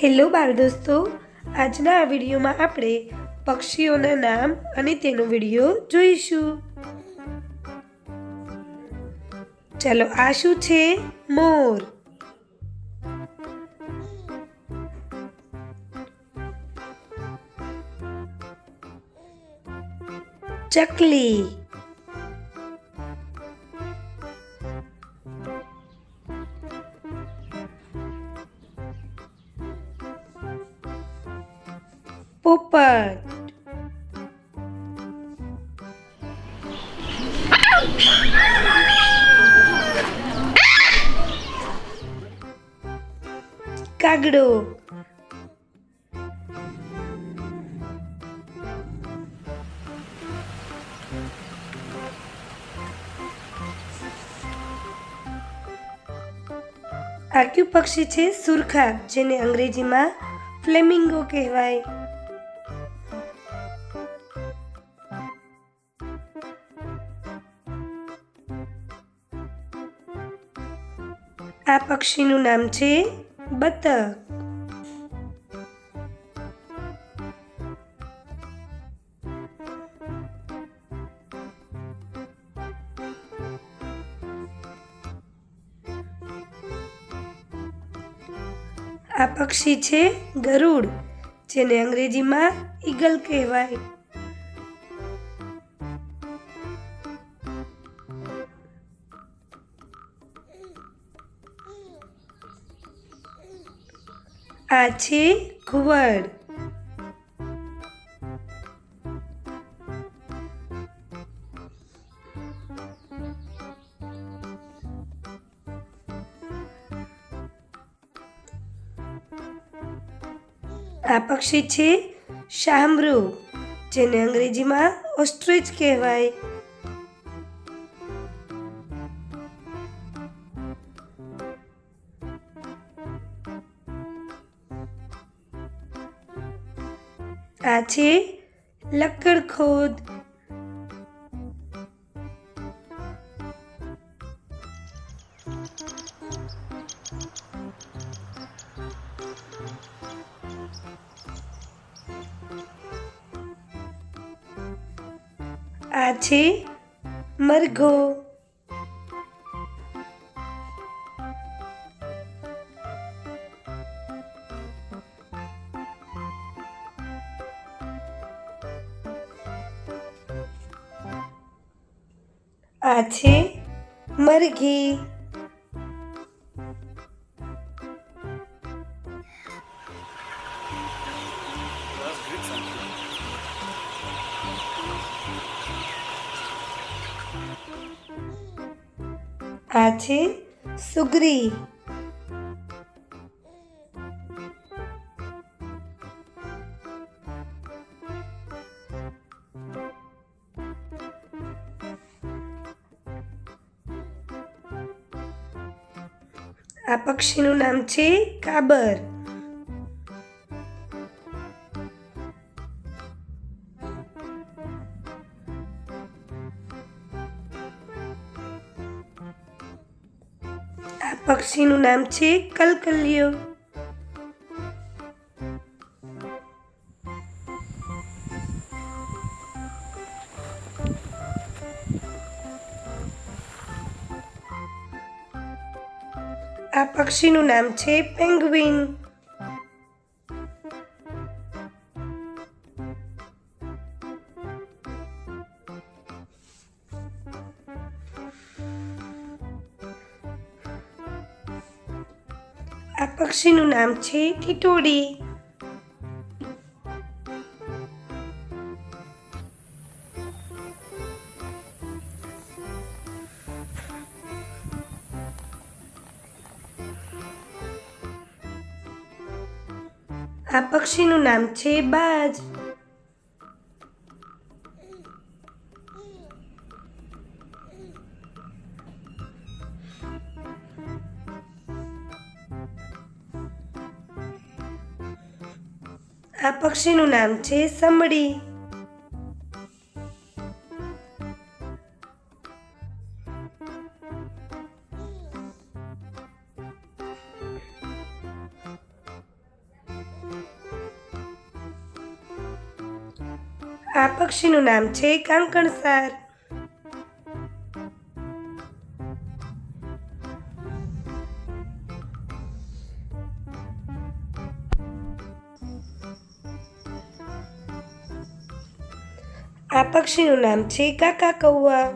Hello બાળ દોસ્તો, આજના આ વિડીયોમાં આપણે પક્ષીઓના નામ અને તેનો વિડીયો જોઈશું. ચાલો, આ શું છે? મોર. ચકલી. પોપટ. કાગડો. આ કયું પક્ષી છે? સુરખાબ, જેને અંગ્રેજીમાં ફ્લેમિંગો કહેવાય. આ પક્ષીનું નામ છે બતક. આ પક્ષી છે ગરુડ, જેને અંગ્રેજીમાં ઈગલ કહેવાય. આ છે ઘુવડ. આ પક્ષી છે શાહમૃગ, જેને અંગ્રેજીમાં ઓસ્ટ્રિચ કહેવાય. આ છે લક્કડખોદ. આ છે મરઘો. આ છે મરઘી. આ છે સુગરી. આ પક્ષીનું નામ છે કાબર. આ પક્ષીનું નામ છે કલકલિયો. આ પક્ષીનું નામ છે પેંગ્વિન. આ પક્ષીનું નામ છે ટીટોડી. આ પક્ષીનું નામ છે બાજ. આ પક્ષીનું નામ છે સમડી. આ પક્ષીનું નામ છે કાંકણસાર. આ પક્ષીનું નામ છે કાકા કૌવા.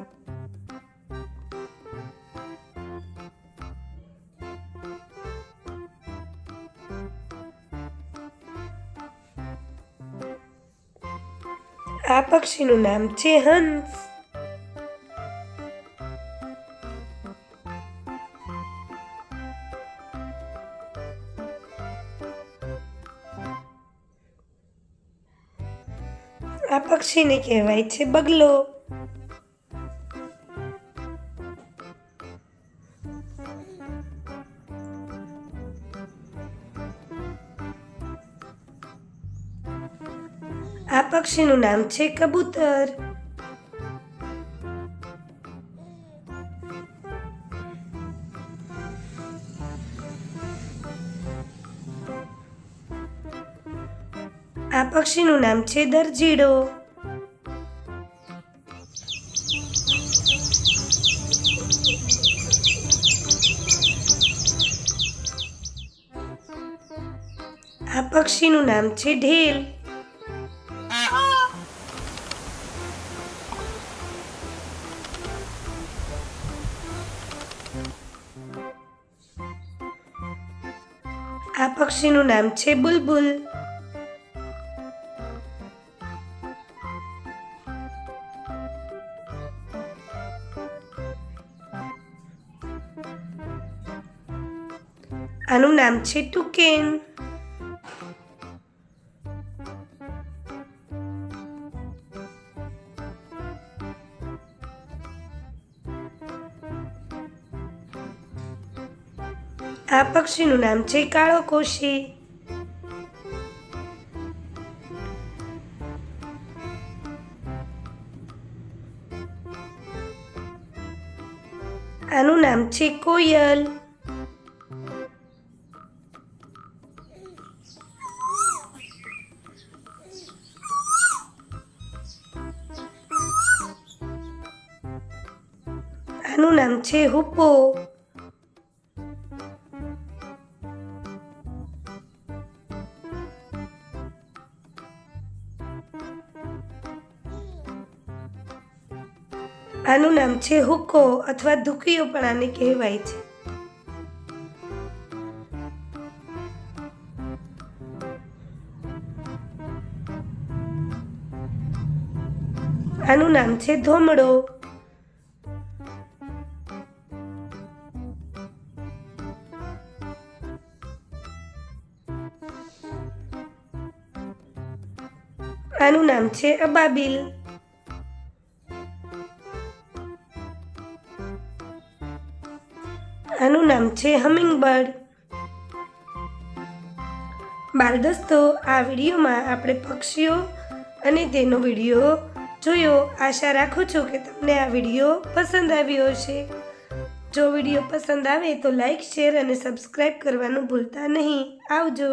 આ પક્ષીનું નામ છે હંસ. આ પક્ષીને કહેવાય છે બગલો. આ પક્ષીનું નામ છે કબૂતર. આ પક્ષીનું નામ છે દરજીડો. આ પક્ષીનું નામ છે ઢેલ. આ પક્ષીનું નામ છે બુલબુલ. આનું નામ છે ટુકેન. આ પક્ષીનું નામ છે કાળો કોશી. આનું નામ છે કોયલ. આનું નામ છે હુપ્પો. આનું નામ છે હુક્કો અથવા ધુકીઓ પણ આને કહેવાય છે. આનું નામ છે ધોમડો. આનું નામ છે અબાબિલ. આનું નામ છે હમિંગબર્ડ. બાળ દોસ્તો, આ વિડીયોમાં આપણે પક્ષીઓ અને તેનો વિડીયો જોયો. આશા રાખું છું કે તમને આ વિડીયો પસંદ આવ્યો હશે. જો વિડીયો પસંદ આવે તો લાઈક, શેર અને સબસ્ક્રાઈબ કરવાનું ભૂલતા નહીં. આવજો.